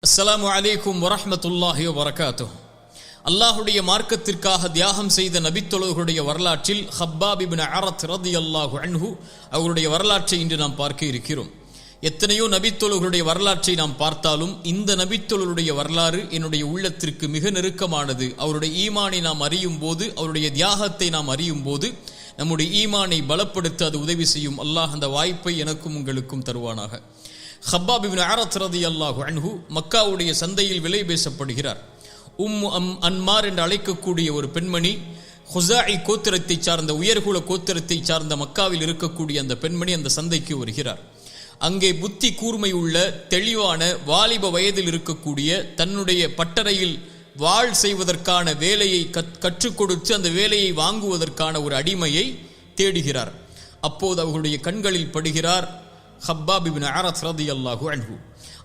அஸ்ஸலாமு அலைக்கும் வரஹ்மத்துல்லாஹி வபரகாத்துஹ். அல்லாஹுடைய மார்க்கத்திற்காக தியாகம் செய்த நபித்தோழர்களுடைய வரலாற்றில் ஹப்பாப் இப்னு அரத் ரலியல்லாஹு அன்ஹு அவருடைய வரலாற்றை இன்று நாம் பார்க்க இருக்கிறோம். எத்தனையோ நபித்தோழர்களுடைய வரலாற்றை நாம் பார்த்தாலும் இந்த நபித்தோழருடைய வரலாறு என்னுடைய உள்ளத்திற்கு மிக நெருக்கமானது. அவருடைய ஈமானை நாம் அறியும் போது, அவருடைய தியாகத்தை நாம் அறியும் போது நம்முடைய ஈமானை பலப்படுத்த அது உதவி செய்யும். அல்லாஹ் அந்த வாய்ப்பை எனக்கும் உங்களுக்கும் தருவானாக. ஹப்பாப் இப்னு அரத் ரலியல்லாஹு அன்ஹு மக்காவுடைய சந்தையில் விலை பேசப்படுகிறார். அன்மார் என்று அழைக்கக்கூடிய ஒரு பெண்மணி, ஹுஸாஇ கோத்திரத்தை சார்ந்த, உயர்குல கோத்திரத்தை சார்ந்த மக்காவில் இருக்கக்கூடிய அந்த பெண்மணி அந்த சந்தைக்கு வருகிறார். அங்கே புத்தி கூர்மை உள்ள தெளிவான வாலிப வயதில் இருக்கக்கூடிய, தன்னுடைய பட்டறையில் வாழ் செய்வதற்கான வேலையை கற்றுக் கொடுத்து அந்த வேலையை வாங்குவதற்கான ஒரு அடிமையை தேடுகிறார். அப்போது அவர்களுடைய கண்களில் படுகிறார் ஹப்பாப் இப்னு அரத் ரலியல்லாஹு அன்ஹு.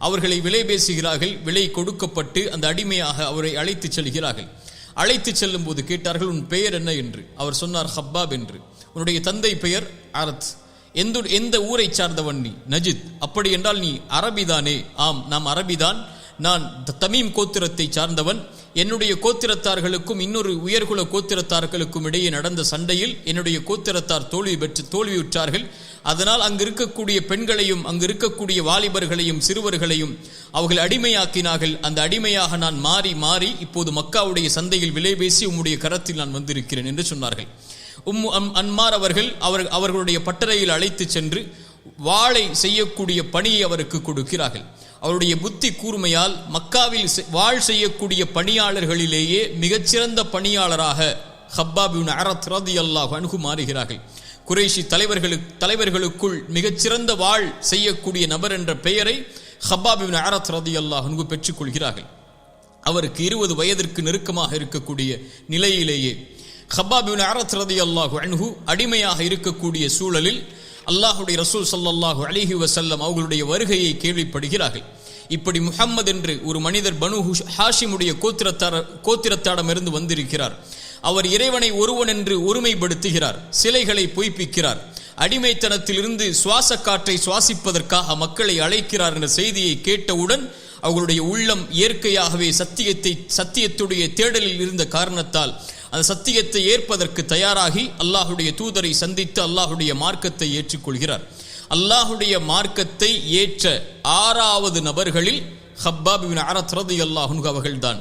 அவர்களை விலை பேசுகிறார்கள். விலை கொடுக்கப்பட்டு அந்த அடிமையாக அவரை அழைத்து செல்கிறார்கள். அழைத்து செல்லும் போது கேட்டார்கள், உன் பெயர் என்ன என்று. அவர் சொன்னார், ஹப்பாப் என்று. உன்னுடைய தந்தை பெயர் அரத். எந்த ஊரை சார்ந்தவன் நீ? நஜித். அப்படி என்றால் நீ அரபிதானே? ஆம், நாம் அரபிதான். நான் தமீம் கோத்திரத்தை சார்ந்தவன். என்னுடைய கோத்திரத்தார்களுக்கும் இன்னொரு உயர்குல கோத்திரத்தார்களுக்கும் இடையே நடந்த சண்டையில் என்னுடைய கோத்திரத்தார் தோல்வியுற்றார்கள். அதனால் அங்கு இருக்கக்கூடிய பெண்களையும் அங்கு இருக்கக்கூடிய வாலிபர்களையும் சிறுவர்களையும் அவர்கள் அடிமையாக்கினார்கள். அந்த அடிமையாக நான் மாறி இப்போது மக்காவுடைய சந்தையில் விலை பேசி உம்முடைய கரத்தில் நான் வந்திருக்கிறேன் என்று சொன்னார்கள். அன்மார் அவர்களுடைய பட்டறையில் அழைத்து சென்று வாளை செய்யக்கூடிய பணியை அவருக்கு கொடுக்கிறார்கள். அவருடைய புத்தி கூர்மையால் மக்காவில் வாழ் செய்யக்கூடிய பணியாளர்களிலேயே மிகச்சிறந்த பணியாளராக ஹப்பாப் இப்னு அரத் ரலியல்லாஹு அன்ஹு மாறுகிறார்கள். குறைஷி தலைவர்களுக்குள் மிகச்சிறந்த வாழ் செய்யக்கூடிய நபர் என்ற பெயரை ஹப்பாப் இப்னு அரத் ரலியல்லாஹு அன்ஹு பெற்றுக் கொள்கிறார்கள். அவருக்கு 20 வயதிற்கு நெருக்கமாக இருக்கக்கூடிய நிலையிலேயே ஹப்பாப் இப்னு அரத் ரலியல்லாஹு அன்ஹு அடிமையாக இருக்கக்கூடிய சூழலில் அல்லாஹுடைய ரசூல் ஸல்லல்லாஹு அலைஹி வஸல்லம் அவர்களுடைய வருகையை கேள்விப்படுகிறார்கள். இப்படி முஹம்மது என்று ஒரு மனிதர் பனு ஹாஷிமுடைய கோத்திரத்தாடமிருந்து வந்திருக்கிறார். அவர் இறைவனை ஒருவன் என்று ஒருமைப்படுத்துகிறார், சிலைகளை பொய்ப்பிக்கிறார், அடிமைத்தனத்திலிருந்து சுவாச காற்றை சுவாசிப்பதற்காக மக்களை அழைக்கிறார் என்ற செய்தியை கேட்டவுடன் அவர்களுடைய உள்ளம் இயற்கையாகவே சத்தியத்துடைய தேடலில் இருந்த காரணத்தால் அந்த சத்தியத்தை ஏற்பதற்கு தயாராகி அல்லாஹுடைய தூதரை சந்தித்து அல்லாஹுடைய மார்க்கத்தை ஏற்றுக்கொள்கிறார். அல்லாஹுடைய மார்க்கத்தை ஏற்ற 6வது நபர்களில் ஹப்பாப் இப்னு அரத் ரலியல்லாஹு அன்ஹு அவர்கள்தான்.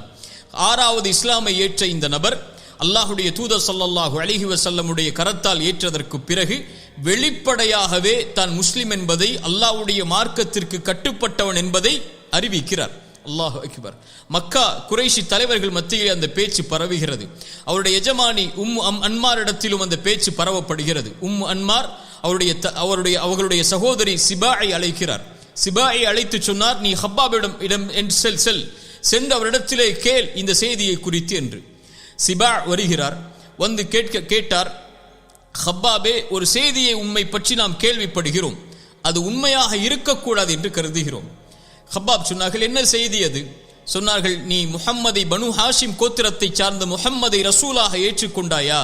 6வது இஸ்லாமை ஏற்ற இந்த நபர் அல்லாஹுடைய தூதர் ஸல்லல்லாஹு அலைஹி வஸல்லமுடைய கரத்தால் ஏற்றதற்கு பிறகு வெளிப்படையாகவே தான் முஸ்லிம் என்பதை, அல்லாஹ்வுடைய மார்க்கத்திற்கு கட்டுப்பட்டவன் என்பதை அறிவிக்கிறார். அல்லாஹு அக்பர். மக்கா குறைஷி தலைவர்கள் மத்தியில் அந்த பேச்சு பரவுகிறது. அவருடைய எஜமானி அன்மாரிடத்திலும் அந்த பேச்சு பரவப்படுகிறது. அன்மார் அவர்களுடைய சகோதரி சிபாயை அழைக்கிறார். சிபாயை அழைத்து சொன்னார், நீ ஹப்பாபிடம் சென்று அவரிடத்திலே கேள் இந்த செய்தியை குறித்து என்று. சிபா வருகிறார். வந்து கேட்டார், ஹப்பாபே, ஒரு செய்தியை உம்மை பற்றி நாம் கேள்விப்படுகிறோம், அது உண்மையாக இருக்கக்கூடாது என்று கருதுகிறோம். ஹப்பாப் சொன்னார்கள், என்ன செய்தி அது? சொன்னார்கள், நீ முஹம்மதை, பனு ஹாஷிம் கோத்திரத்தை சார்ந்த முஹம்மதை ரசூலாக ஏற்றுக்கொண்டாயா?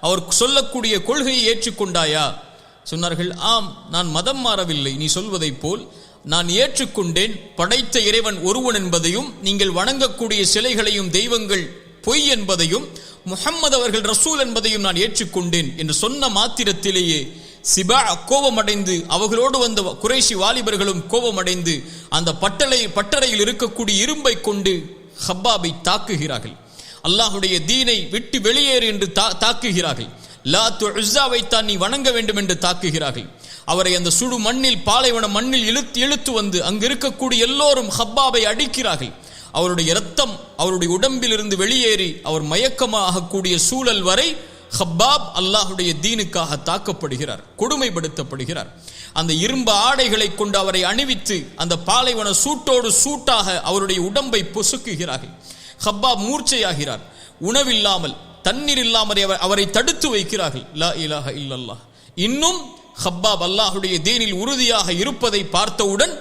அவர் சொல்லக்கூடிய கொள்கையை ஏற்றுக்கொண்டாயா? சொன்னார்கள், ஆம், நான் மதம் மாறவில்லை, நீ சொல்வதை போல் நான் ஏற்றுக்கொண்டேன். படைத்த இறைவன் ஒருவன் என்பதையும் நீங்கள் வணங்கக்கூடிய சிலைகளையும் தெய்வங்கள் பொய் என்பதையும் முஹம்மது அவர்கள் ரசூல் என்பதையும் நான் ஏற்றுக்கொண்டேன் என்று சொன்ன மாத்திரத்திலேயே சிபா கோபமடைந்து, அவர்களோடு வந்த குறைஷி வாலிபர்களும் கோபமடைந்து அந்த பட்டறையில் இருக்கக்கூடிய இரும்பை கொண்டு ஹப்பாபை தாக்குகிறார்கள். அல்லாஹுடைய தீனை விட்டு வெளியேறு என்று தாக்குகிறார்கள். லாத் உஸ்ஸாவை தான் நீ வணங்க வேண்டும் என்று தாக்குகிறார்கள். அவரை அந்த சுடு மண்ணில், பாலைவன மண்ணில் இழுத்து வந்து அங்கு இருக்கக்கூடிய எல்லோரும் ஹப்பாபை அடிக்கிறார்கள். அவருடைய இரத்தம் அவருடைய உடம்பில் இருந்து வெளியேறி அவர் மயக்கமாகக்கூடிய சூழல் வரை ஹப்பாப் அல்லாஹுடைய தீனுக்காக தாக்கப்படுகிறார், கொடுமைப்படுத்தப்படுகிறார். அந்த இரும்பு ஆடைகளை கொண்டு அவரை அணிவித்து அந்த பாலைவன சூட்டோடு சூட்டாக அவருடைய உடம்பை பொசுக்குகிறார்கள். ஹப்பாப் மூர்ச்சையாகிறார். உணவில்லாமல், தண்ணீர் இல்லாமல் அவரை தடுத்து வைக்கிறார்கள். லா இலாஹ இல்லல்லாஹ். இன்னும் ஹப்பாப் அல்லாஹுடைய தீனில் உறுதியாக இருப்பதை பார்த்தவுடன்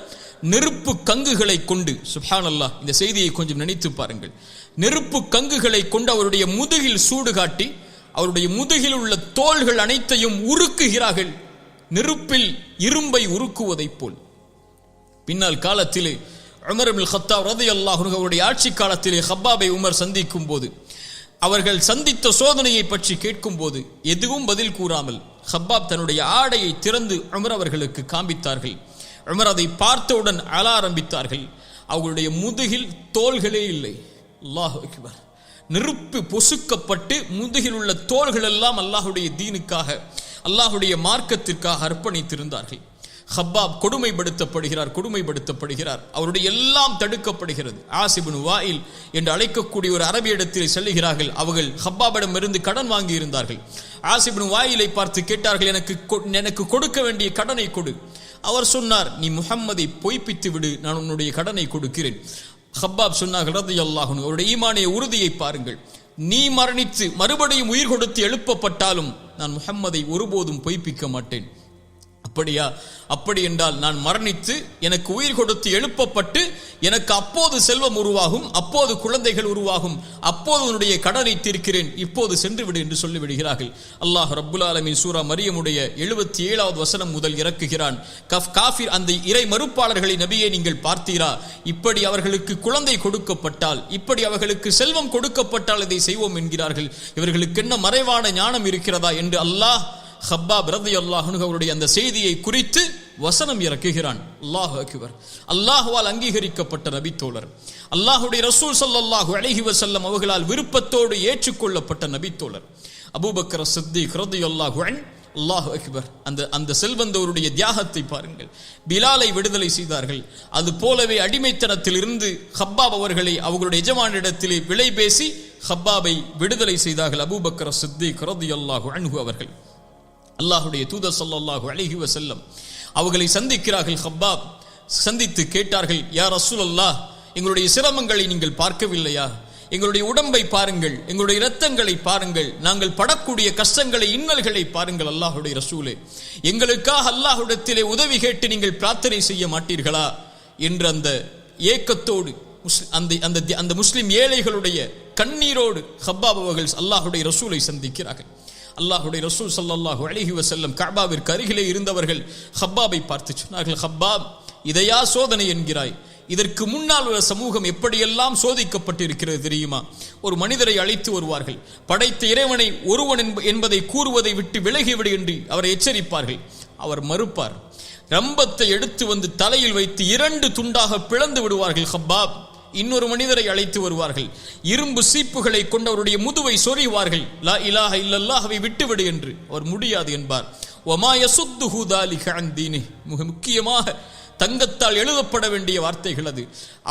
நெருப்பு கங்குகளை கொண்டு, சுப்ஹானல்லாஹ், இந்த செய்தியை கொஞ்சம் நினைத்து பாருங்கள், நெருப்பு கங்குகளை கொண்டு அவருடைய முதுகில் சூடு காட்டி அவருடைய முதுகில் உள்ள தோள்கள் அனைத்தையும் உருக்குகிறார்கள், நெருப்பில் இரும்பை உருக்குவதைப் போல். பின்னால் காலத்திலே உமர் இப்னுல் கத்தாப் ரலியல்லாஹு அன்ஹு அவருடைய ஆட்சி காலத்திலே ஹப்பாபை உமர் சந்திக்கும் போது, அவர்கள் சந்தித்த சோதனையை பற்றி கேட்கும் போது எதுவும் பதில் கூறாமல் ஹப்பாப் தன்னுடைய ஆடையை திறந்து உமர் அவர்களுக்கு காண்பித்தார்கள். உமர் அதை பார்த்தவுடன் அழ ஆரம்பித்தார்கள். அவர்களுடைய முதுகில் தோள்களே இல்லை. அல்லாஹு அக்பர். நெருப்பு பொசுக்கப்பட்டு முதுகில் உள்ள தோள்கள் எல்லாம் அல்லாஹுடைய தீனுக்காக, அல்லாஹுடைய மார்க்கத்திற்காக அர்ப்பணித்திருந்தார்கள். ஹப்பாப் கொடுமைப்படுத்தப்படுகிறார். அவருடைய எல்லாம் தடுக்கப்படுகிறது. ஆஸ் இப்னு வாயில் என்று அழைக்கக்கூடிய ஒரு அரபியிடத்தில் செல்லுகிறார்கள். அவர்கள் ஹப்பாபிடம் இருந்து கடன் வாங்கி இருந்தார்கள். ஆஸ் இப்னு வாயிலை பார்த்து கேட்டார்கள், எனக்கு கொடுக்க வேண்டிய கடனை கொடு. அவர் சொன்னார், நீ முஹம்மதை பொய்ப்பித்து விடு, நான் உன்னுடைய கடனை கொடுக்கிறேன். ஹப்பாப் சொன்னார்கள் ரலியல்லாஹு அன்ஹு, அவருடைய ஈமானிய உறுதியை பாருங்கள். நீ மரணித்து மறுபடியும் உயிர் கொடுத்து எழுப்பப்பட்டாலும் நான் முஹம்மதை ஒருபோதும் பொய்ப்பிக்க மாட்டேன். அப்படியா? அப்படி என்றால் நான் மரணித்து எனக்கு உயிர் கொடுத்து எழுப்பப்பட்டு எனக்கு அப்போது செல்வம் உருவாகும், அப்போது குழந்தைகள் உருவாகும், அப்போது உன்னுடைய கடனை தீர்க்கிறேன், இப்போது சென்று விடு என்று சொல்லிவிடுகிறார்கள். அல்லாஹ் ரப்புல் ஆலமீன் சூரா மரியமுடைய 77வது வசனம் முதல் இறக்குகிறான். காஃபிர், அந்த இறை மறுப்பாளர்களை நபியே நீங்கள் பார்த்தீரா? இப்படி அவர்களுக்கு குழந்தை கொடுக்கப்பட்டால், இப்படி அவர்களுக்கு செல்வம் கொடுக்கப்பட்டால் இதை செய்வோம் என்கிறார்கள். இவர்களுக்கு என்ன மறைவான ஞானம் இருக்கிறதா என்று அல்லாஹ் ஹப்பாப் ரலியல்லாஹு அன்ஹு அவருடைய அந்த செய்தியை குறித்து வசனம் இறக்குகிறான். அல்லாஹு அக்பர். அல்லாஹ்வால் அங்கீகரிக்கப்பட்ட நபி தோழர், அல்லாஹுடைய ரசூல் ஸல்லல்லாஹு அலைஹி வஸல்லம் அவர்களால் விருப்பத்தோடு ஏற்றுக்கொள்ளப்பட்ட நபி தோழர் அபூபக்கர் சித்தீக் ரலியல்லாஹு அன்ஹு. அல்லாஹு அக்பர். அந்த செல்வந்தவருடைய தியாகத்தை பாருங்கள். பிலாலை விடுதலை செய்தார்கள். அது போலவே அடிமைத்தனத்தில் இருந்து ஹப்பாப் அவர்களை அவர்களுடைய எஜமானிடத்திலே விலை பேசி ஹப்பாபை விடுதலை செய்தார்கள் அபூபக்கர் சித்தீக் ரலியல்லாஹு அன்ஹு அவர்கள். அல்லாஹுடைய தூதர் ஸல்லல்லாஹு அலைஹி வஸல்லம் அவர்களை சந்திக்கிறார்கள். ஹப்பாப் சந்தித்து கேட்டார்கள், யா ரசூலல்லாஹ், எங்களுடைய சிரமங்களை நீங்கள் பார்க்கவில்லையா? எங்களுடைய உடம்பை பாருங்கள், எங்களுடைய இரத்தங்களை பாருங்கள், நாங்கள் படக்கூடிய கஷ்டங்களை, இன்னல்களை பாருங்கள். அல்லாஹுடைய ரசூலே, எங்களுக்காக அல்லாஹ்விடத்திலே உதவி கேட்டு நீங்கள் பிரார்த்தனை செய்ய மாட்டீர்களா என்ற அந்த ஏக்கத்தோடு அந்த முஸ்லிம் ஏழைகளுடைய கண்ணீரோடு ஹப்பாப் அவர்கள் அல்லாஹுடைய ரசூலை சந்திக்கிறார்கள். அல்லாஹுடைய ரசூல் ஸல்லல்லாஹு அலைஹி வஸல்லம் கஅபாவிற்கு அருகிலே இருந்தவர்கள் ஹப்பாபை பார்த்து சொன்னார்கள், ஹப்பாப், இதையா சோதனை என்கிறாய்? இதற்கு முன்னால் உள்ள சமூகம் எப்படியெல்லாம் சோதிக்கப்பட்டிருக்கிறது தெரியுமா? ஒரு மனிதரை அழைத்து வருவார்கள், படைத்த இறைவனை ஒருவன் என்பதை கூறுவதை விட்டு விலகிவிடு என்று அவரை எச்சரிப்பார்கள். அவர் மறுப்பார். ரம்பத்தை எடுத்து வந்து தலையில் வைத்து 2 துண்டாக பிளந்து விடுவார்கள் ஹப்பாப். இன்னொரு மனிதரை அழைத்து வருவார்கள், இரும்பு சீப்புகளை கொண்டு அவருடைய முதுவை சொறிவார்கள். லா இலாஹ இல்லல்லாஹ்வை விட்டுவிடு என்று. அவர் முடியாது என்பார். வமா யசுத்துஹு தாலிக அன் தீனி. மிக முக்கியமாக தங்கத்தால் எழுதப்பட வேண்டிய வார்த்தைகள் அது.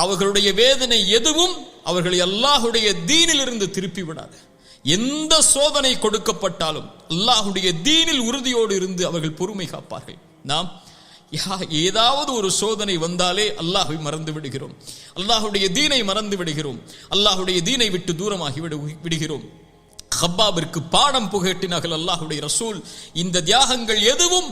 அவர்களுடைய வேதனை எதுவும் அவர்களை அல்லாஹுடைய தீனிலிருந்து திருப்பி விடாது. எந்த சோதனை கொடுக்கப்பட்டாலும் அல்லாஹுடைய தீனில் உறுதியோடு இருந்து அவர்கள் பொறுமை காப்பார்கள். நாம் ஏதாவது ஒரு சோதனை வந்தாலே அல்லாஹ்வை மறந்து விடுகிறோம், அல்லாஹுடைய தீனை மறந்து விடுகிறோம், அல்லாஹுடைய தீனை விட்டு தூரமாகி விடுகிறோம். ஹப்பாபிற்கு பாடம் புகட்டினார்கள் அல்லாஹுடைய ரசூல். இந்த தியாகங்கள் எதுவும்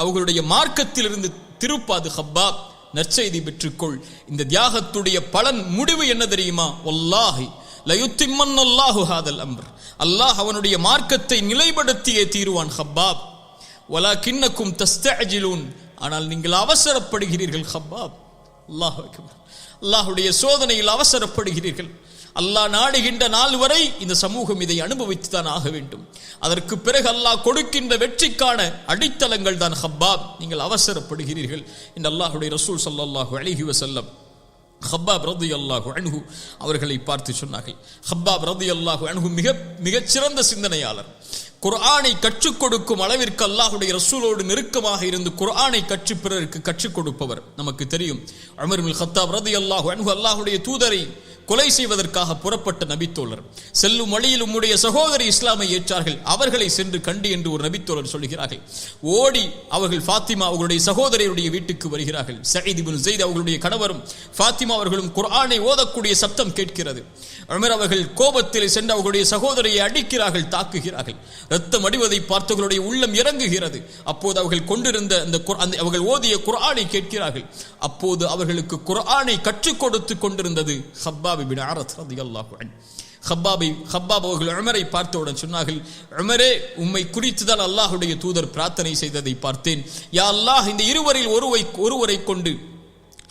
அவர்களுடைய மார்க்கத்தில் இருந்து திருப்பாது. ஹப்பாப், நற்செய்தி பெற்றுக்கொள். இந்த தியாகத்துடைய பலன் முடிவு என்ன தெரியுமா? வல்லாஹி லயுத்திம்மன்னல்லாஹு ஹாதல் அம்ர். அல்லாஹ் அவனுடைய மார்க்கத்தை நிலைப்படுத்தியே தீருவான். ஹப்பாப், வலாகின்னக்கும் தஸ்தஅஜிலூன். ஆனால் நீங்கள் அவசரப்படுகிறீர்கள் ஹப்பாப். அல்லாஹ் அக்பர். அல்லாஹ்வுடைய சோதனையில் அவசரப்படுகிறீர்கள். அல்லாஹ் நாடுகின்ற நாள் வரை இந்த சமூகம் இதை அனுபவித்துதான் ஆக வேண்டும். அதற்கு பிறகு அல்லாஹ் கொடுக்கின்ற வெற்றிக்கான அடித்தளங்கள் தான் ஹப்பாப். நீங்கள் அவசரப்படுகிறீர்கள் என்று அல்லாஹ்வுடைய ரசூல் ஸல்லல்லாஹு அலைஹி வஸல்லம் ஹப்பாப் ரலியல்லாஹு அன்ஹு அவர்களை பார்த்து சொன்னார்கள். ஹப்பாப் ரலியல்லாஹு அன்ஹு மிகச் சிறந்த சிந்தனையாளர். குர்ஆனை கற்றுக் கொடுக்கும் அளவிற்கு அல்லாஹுடைய ரசூலோடு நெருக்கமாக இருந்து குர்ஆனை கற்று பிறருக்கு கற்றுக் கொடுப்பவர். நமக்கு தெரியும், உமர் இப்னுல் கத்தாப் ரலியல்லாஹு அன்ஹு அல்லாஹுடைய தூதரை கொலை செய்வதற்காக புறப்பட்ட நபித்தோழர். செல்லும் வழியில் உம்முடைய சகோதரி இஸ்லாமை ஏற்றார்கள், அவர்களை சென்று கண்டு என்று ஒரு நபித்தோழர் சொல்கிறார்கள். ஓடி அவர்கள் ஃபாத்திமா அவர்களுடைய சகோதரியுடைய வீட்டுக்கு வருகிறார்கள். சயீத் இப்னு ஸைத் அவர்களுடைய கணவரும் ஃபாத்திமா அவர்களும் குர்ஆனை ஓதக்கூடிய சப்தம் கேட்கிறது. உமர் அவர்கள் கோபத்தில் சென்று அவர்களுடைய சகோதரியை அடிக்கிறார்கள், தாக்குகிறார்கள். ரத்தம் அடிவதை பார்த்தவர்களுடைய உள்ளம் இறங்குகிறது. அப்போது அவர்கள் கொண்டிருந்த அவர்கள் ஓதிய குர்ஆனை கேட்கிறார்கள். அப்போது அவர்களுக்கு குர்ஆனை கற்றுக் கொடுத்து கொண்டிருந்தது ஹப்பாப் இப்னு அரத் ரலியல்லாஹு அன்ஹு. ஹப்பாப் அவர்கள் உமரை பார்த்தவுடன் சொன்னார்கள், உமரே, உம்மை குறித்துதான் அல்லாஹுடைய தூதர் பிரார்த்தனை செய்ததை பார்த்தேன். யா அல்லாஹ், இந்த இருவரில் ஒருவரை கொண்டு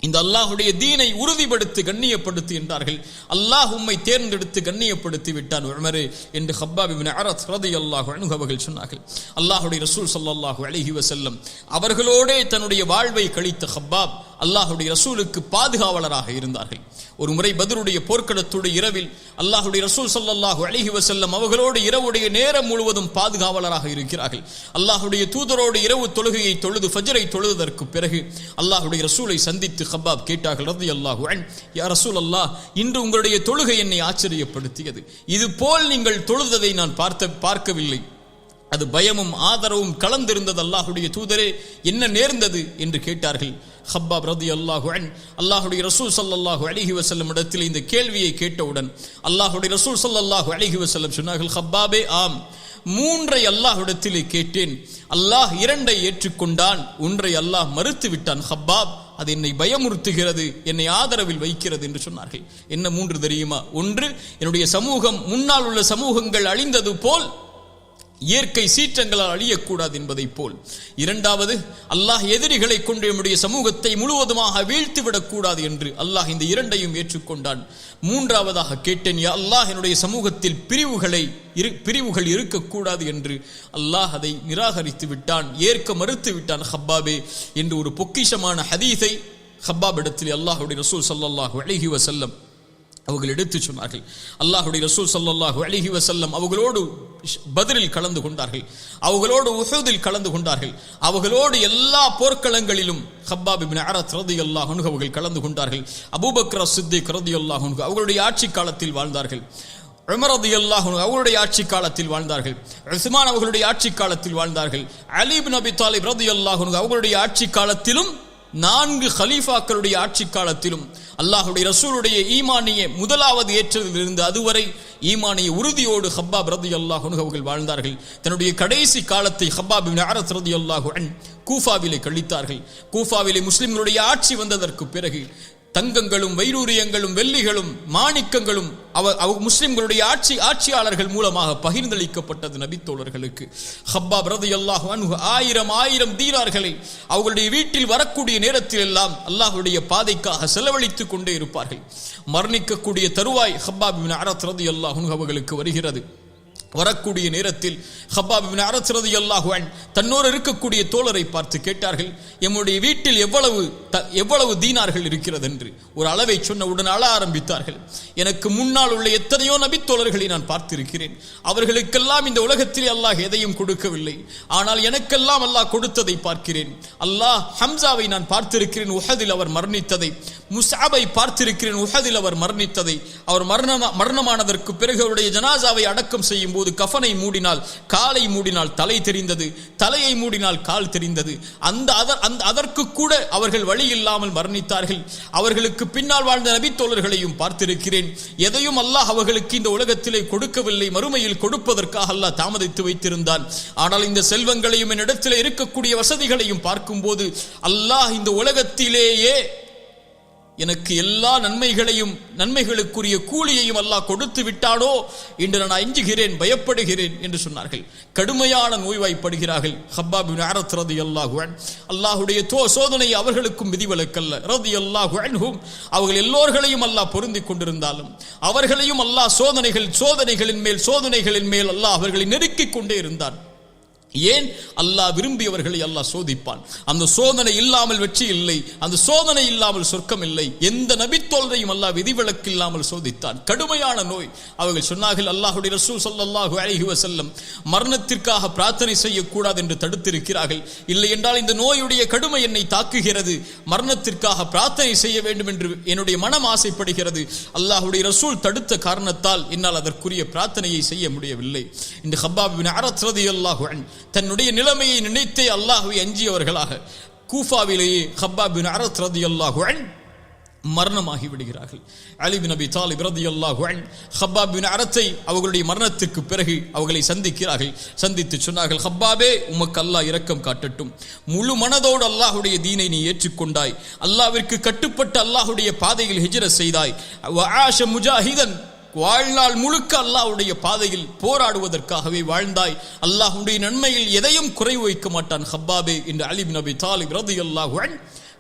இந்த அல்லாஹ்வுடைய தீனை உறுதிப்படுத்தி கண்ணியப்படுத்தி என்றார்கள். அல்லாஹ் உம்மை தேர்ந்தெடுத்து கண்ணியப்படுத்தி விட்டான் உமரே என்று ஹப்பாப் இப்னு அரத் ரலியல்லாஹு அன்ஹு அவர்கள் சொன்னார்கள். அல்லாஹ்வுடைய ரசூல் ஸல்லல்லாஹு அலைஹி வஸல்லம் அவர்களோடே தன்னுடைய வாழ்வை கழித்த ஹப்பாப் அல்லாஹ்வுடைய ரசூலுக்கு பாதுகாவலராக இருந்தார்கள். ஒரு முறை பத்ருடைய போர்க்களத்துடைய இரவில் அல்லாஹ்வுடைய ரசூல் ஸல்லல்லாஹு அலைஹி வஸல்லம் அவர்களோடு இரவுடைய நேரம் முழுவதும் பாதுகாவலராக இருக்கிறார்கள். அல்லாஹ்வுடைய தூதரோடு இரவு தொழுகையை தொழுது ஃபஜ்ரை தொழுததற்கு பிறகு அல்லாஹ்வுடைய ரசூலை சந்தித்து ஹப்பாப் கேட்டார்கள் ரலியல்லாஹு அன்ஹு, யா ரசூலல்லாஹ், இன்று உங்களுடைய தொழுகை என்னை ஆச்சரியப்படுத்தியது. இது போல் நீங்கள் தொழுததை நான் பார்க்கவில்லை. அது பயமும் ஆதரவும் கலந்திருந்தது. அல்லாஹ்வுடைய தூதரே, என்ன நேர்ந்தது என்று கேட்டார்கள். ஹப்பாப் ரலியல்லாஹு அன்ஹு அல்லாஹ்வுடைய ரசூல் ஸல்லல்லாஹு அலைஹி வஸல்லம் இடத்தில் இந்த கேள்வியை கேட்டவுடன் அல்லாஹ்வுடைய ரசூல் ஸல்லல்லாஹு அலைஹி வஸல்லம் சொன்னார்கள், ஹப்பாபே, ஆம், 3 அல்லாஹ்விடத்திலே கேட்டேன். அல்லாஹ் 2 ஏற்றுக்கொண்டான், 1 அல்லாஹ் மறுத்து விட்டான். ஹப்பாப், அது என்னை பயமுறுத்துகிறது, என்னை ஆதரவில் வைக்கிறது என்று சொன்னார்கள். என்ன 3 தெரியுமா? 1, என்னுடைய சமூகம் முன்னால் உள்ள சமூகங்கள் அழிந்தது போல் இயற்கை சீற்றங்களால் அழியக்கூடாது என்பதை போல். 2வது, அல்லாஹ் எதிரிகளை கொண்டு நம்முடைய சமூகத்தை முழுவதுமாக வீழ்த்திவிடக் கூடாது என்று அல்லாஹ் இந்த 2ஐயும் ஏற்றுக்கொண்டான். 3வதாக கேட்டேன், யா அல்லாஹ், என்னுடைய சமூகத்தில் பிரிவுகள் இருக்கக்கூடாது என்று அல்லாஹ் அதை நிராகரித்து விட்டான், ஏற்க மறுத்து விட்டான் ஹப்பாபே என்று ஒரு பொக்கிஷமான ஹதீஸை ஹப்பாப் இடத்தில் அல்லாஹ்வுடைய ரசூல் ஸல்லல்லாஹு அலைஹி வஸல்லம் அவர்கள் எடுத்து சொன்னார்கள். அல்லாஹ்வுடைய ரசூல் ஸல்லல்லாஹு அலைஹி வஸல்லம் அவர்களோடு பத்ரில் கலந்து கொண்டார்கள், அவர்களோடு உஹுதில் கலந்து கொண்டார்கள், அவர்களோடு எல்லா போர்க்களங்களிலும் ஹப்பாப் இப்னு அரத் ரலியல்லாஹு அன்ஹு அவர்கள் கலந்து கொண்டார்கள். அபூபக்கர் சித்திக் ரலியல்லாஹு அன்ஹு அவர்களுடைய ஆட்சி காலத்தில் வாழ்ந்தார்கள். உமர் ரலியல்லாஹு அன்ஹு அவர்களுடைய ஆட்சி காலத்தில் வாழ்ந்தார்கள். உஸ்மான் அவர்களுடைய ஆட்சி காலத்தில் வாழ்ந்தார்கள். அலி இப்னு அபி தாலிப் ரலியல்லாஹு அன்ஹு அவர்களுடைய ஆட்சி காலத்திலும் 4 கலீஃபாக்களுடைய ஆட்சி காலத்திலும் அல்லாஹ்வுடைய ரசூலுடைய ஈமானிய முதலாவது ஏற்றதிலிருந்து அதுவரை ஈமானிய உறுதியோடு ஹப்பாப் ரலியல்லாஹு அன்ஹு அவர்கள் வாழ்ந்தார்கள். தன்னுடைய கடைசி காலத்தை ஹப்பாப் இப்னு அரத் ரலியல்லாஹு அன்ஹு கூஃபாவிலே கழித்தார்கள். கூஃபாவிலே முஸ்லிம்களுடைய ஆட்சி வந்ததற்கு பிறகு தங்கங்களும் வைரூரியங்களும் வெள்ளிகளும் மாணிக்கங்களும் முஸ்லிம்களுடைய ஆட்சியாளர்கள் மூலமாக பகிர்ந்தளிக்கப்பட்டது நபித்தோழர்களுக்கு. ஹப்பாப் ரலியல்லாஹு அன்ஹு 1000 தீனார்களை அவர்களுடைய வீட்டில் வரக்கூடிய நேரத்தில் எல்லாம் அல்லாஹ்வுடைய பாதைக்காக செலவழித்துக் கொண்டே இருப்பார்கள். மரணிக்கக்கூடிய தருவாய் ஹப்பாப் இப்னு அரத் ரலியல்லாஹு அன்ஹு அவர்களுக்கு வருகிறது. வரக்கூடிய நேரத்தில் ஹப்பாப் இப்னு அரத் ரலியல்லாஹு அன்ஹு தன்னோடு இருக்கக்கூடிய தோழரை பார்த்து கேட்டார்கள், எம்முடைய வீட்டில் எவ்வளவு தீனார்கள் இருக்கிறது என்று. ஒரு அளவை சொன்னவுடன் அழ ஆரம்பித்தார்கள். எனக்கு முன்னால் உள்ள எத்தனையோ நபித்தோழர்களை நான் பார்த்திருக்கிறேன், அவர்களுக்கெல்லாம் இந்த உலகத்தில் அல்லாஹ் எதையும் கொடுக்கவில்லை, ஆனால் எனக்கெல்லாம் அல்லாஹ் கொடுத்ததை பார்க்கிறேன். அல்லாஹ் ஹம்சாவை நான் பார்த்திருக்கிறேன், உஹதில் அவர் மரணித்ததை. முஸ்அபை பார்த்திருக்கிறேன், உஹதில் அவர் மரணித்ததை. அவர் மரணமானதற்கு பிறகு அவருடைய ஜனாசாவை அடக்கம் செய்யும் போது கஃனை மூடினால் காலை மூடினால் தலை தெரிந்தது, தலையை மூடினால் கால் தெரிந்தது. அதற்கு கூட அவர்கள் வழி இல்லாமல் மரணித்தார்கள். அவர்களுக்கு பின்னால் வாழ்ந்த நபித்தோழர்களையும் பார்த்திருக்கிறேன். எதையும் அல்லாஹ் அவர்களுக்கு இந்த உலகத்திலே கொடுக்கவில்லை, மறுமையில் கொடுப்பதற்காக அல்லாஹ் தாமதித்து வைத்திருந்தான். ஆனால் இந்த செல்வங்களையும் என்னிடத்திலே இருக்கக்கூடிய வசதிகளையும் பார்க்கும்போது அல்லாஹ் இந்த உலகத்திலேயே எனக்கு எல்லா நன்மைகளுக்குரிய கூலியையும் அல்லாஹ் கொடுத்து விட்டானோ என்று நான் அஞ்சுகிறேன், பயப்படுகிறேன் என்று சொன்னார்கள். கடுமையான நோய்வாய்ப்படுகிறார்கள். ஹப்பாப் இப்னு அரத் ரலியல்லாஹு அன்ஹு அல்லாஹ்வுடைய சோதனை அவர்களுக்கும் விதிவிலக்கல்ல ரலியல்லாஹு அன்ஹு. அவர்கள் எல்லோர்களையும் அல்லாஹ் பொருந்திக் கொண்டிருந்தாலும் அவர்களையும் அல்லாஹ் சோதனைகளின் மேல் அல்லாஹ் அவர்களை நெருக்கிக் கொண்டே இருந்தான். ஏன்? அல்லாஹ் விரும்பியவர்களை அல்லாஹ் சோதிப்பான். அந்த சோதனை இல்லாமல் வெற்றி இல்லை, அந்த சோதனை இல்லாமல் சொர்க்கம் இல்லை. எந்த நபித்தோழரையும் அல்லாஹ் விதிவிலக்கு இல்லாமல் சோதித்தான். கடுமையான நோய். அவர்கள் சொன்னார்கள், அல்லாஹ்வுடைய ரசூல் ஸல்லல்லாஹு அலைஹி வஸல்லம் மரணத்திற்காக பிரார்த்தனை செய்யக்கூடாது என்று தடுத்திருக்கிறார்கள். இல்லை என்றால் இந்த நோயுடைய கடுமை என்னை தாக்குகிறது, மரணத்திற்காக பிரார்த்தனை செய்ய வேண்டும் என்று என்னுடைய மனம் ஆசைப்படுகிறது. அல்லாஹ்வுடைய ரசூல் தடுத்த காரணத்தால் என்னால் அதற்குரிய பிரார்த்தனையை செய்ய முடியவில்லை. இந்த ஹப்பாப் இப்னு அரத் ரலியல்லாஹு அன்ஹு தன்னுடைய நிலைமையை நினைத்தே அல்லாஹ்வை அஞ்சியவர்களாக கூஃபாவிலேயே ஹப்பாப் பின் அரத் ரலியல்லாஹு அன்ஹு மரணமாகி விடுகிறார்கள். அலி பின் அபி தாலிப் ரலியல்லாஹு அன்ஹு ஹப்பாப் பின் அரத்தை அவர்களுடைய மரணத்திற்கு பிறகு அவர்களை சந்திக்கிறார்கள். சந்தித்து சொன்னார்கள், ஹப்பாபே, உமக்கு அல்லாஹ் இரக்கம் காட்டட்டும். முழு மனதோடு அல்லாஹ்வுடைய தீனை நீ ஏற்றுக்கொண்டாய், அல்லாஹ்விற்கு கட்டுப்பட்டு அல்லாஹ்வுடைய பாதையில் ஹிஜ்ரத் செய்தாய். வஆஷ முஜாஹிதன், வாழ்நாள் முழுக்க அல்லாஹ்வுடைய பாதையில் போராடுவதற்காகவே வாழ்ந்தாய். அல்லாஹ்வுடைய நன்மையில் எதையும் குறை வைக்க மாட்டான் ஹப்பாபே என்று அலி பின் அபி தாலிப் ரலியல்லாஹு அன்ஹு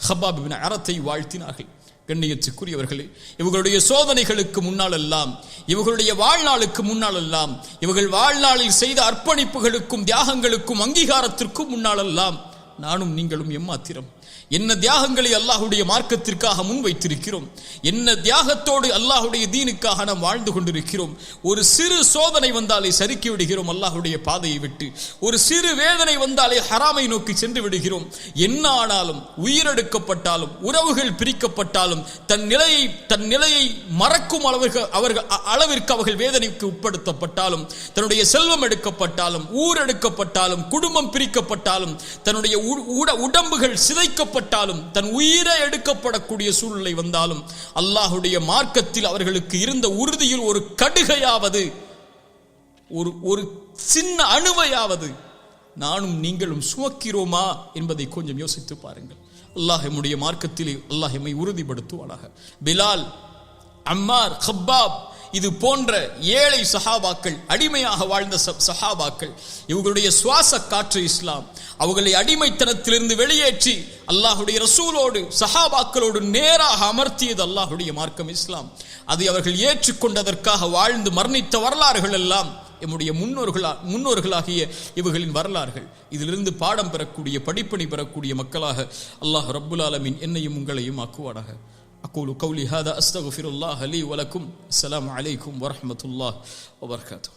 ஹப்பாப் இப்னு அரத்தை வாழ்த்தினார்கள். கண்ணியத்துக்குரியவர்களே, இவர்களுடைய சோதனைகளுக்கு முன்னால் எல்லாம், இவர்களுடைய வாழ்நாளுக்கு முன்னால் எல்லாம், இவர்கள் வாழ்நாளில் செய்த அர்ப்பணிப்புகளுக்கும் தியாகங்களுக்கும் அங்கீகாரத்திற்கும் முன்னால் எல்லாம் நானும் நீங்களும் எம்மாத்திரம்? என்ன தியாகங்களை அல்லாஹுடைய மார்க்கத்திற்காக முன் வைத்திருக்கிறோம், என்ன தியாகத்தோடு அல்லாஹுடைய தீனுக்காக நாம் வாழ்ந்து கொண்டிருக்கிறோம். ஒரு சிறு சோதனை வந்தாலே சறுக்கி விடுகிறோம் அல்லாஹுடைய பாதையை விட்டு. ஒரு சிறு வேதனை வந்தாலே ஹராமை நோக்கி சென்று விடுகிறோம். என்ன ஆனாலும், உயிரெடுக்கப்பட்டாலும், உறவுகள் பிரிக்கப்பட்டாலும், தன் நிலையை மறக்கும் அளவிற்கு அவர்கள் வேதனைக்கு உட்படுத்தப்பட்டாலும், தன்னுடைய செல்வம் எடுக்கப்பட்டாலும், ஊர் எடுக்கப்பட்டாலும், குடும்பம் பிரிக்கப்பட்டாலும், தன்னுடைய உடம்புகள் சிதைக்கப்பட்டாலும், தன் உயிரை எடுக்கப்படக்கூடிய சூழ்நிலை வந்தாலும், அல்லாஹுடைய மார்க்கத்தில் அவர்களுக்கு இருந்த உறுதியில் ஒரு கடுகையாவது, ஒரு சின்ன அணுவையாவது நானும் நீங்களும் சுமக்கிறோமா என்பதை கொஞ்சம் யோசித்து பாருங்கள். அல்லாஹ் நம்முடைய மார்க்கத்திலே அல்லாஹ் எம்மை உறுதிப்படுத்துவானாக. பிலால், அம்மார், ஹப்பாப், இது போன்ற ஏழை சஹாபாக்கள், அடிமையாக வாழ்ந்த சஹாபாக்கள், இவர்களுடைய சுவாச காற்று இஸ்லாம். அவர்களை அடிமைத்தனத்திலிருந்து வெளியேற்றி அல்லாஹுடைய ரசூலோடு சஹாபாக்களோடு நேராக அமர்த்தியது அல்லாஹுடைய மார்க்கம் இஸ்லாம். அதை அவர்கள் ஏற்றுக்கொண்டதற்காக வாழ்ந்து மரணித்த வரலாறுகள் எல்லாம் நம்முடைய முன்னோர்களாகிய இவர்களின் வரலாறுகள். இதிலிருந்து பாடம் பெறக்கூடிய, படிப்பணி பெறக்கூடிய மக்களாக அல்லாஹ் ரப்புல் ஆலமீன் என்னையும் உங்களையும் ஆக்குவானாக. أقول قولي هذا أستغفر الله لي ولكم. السلام عليكم ورحمة الله وبركاته.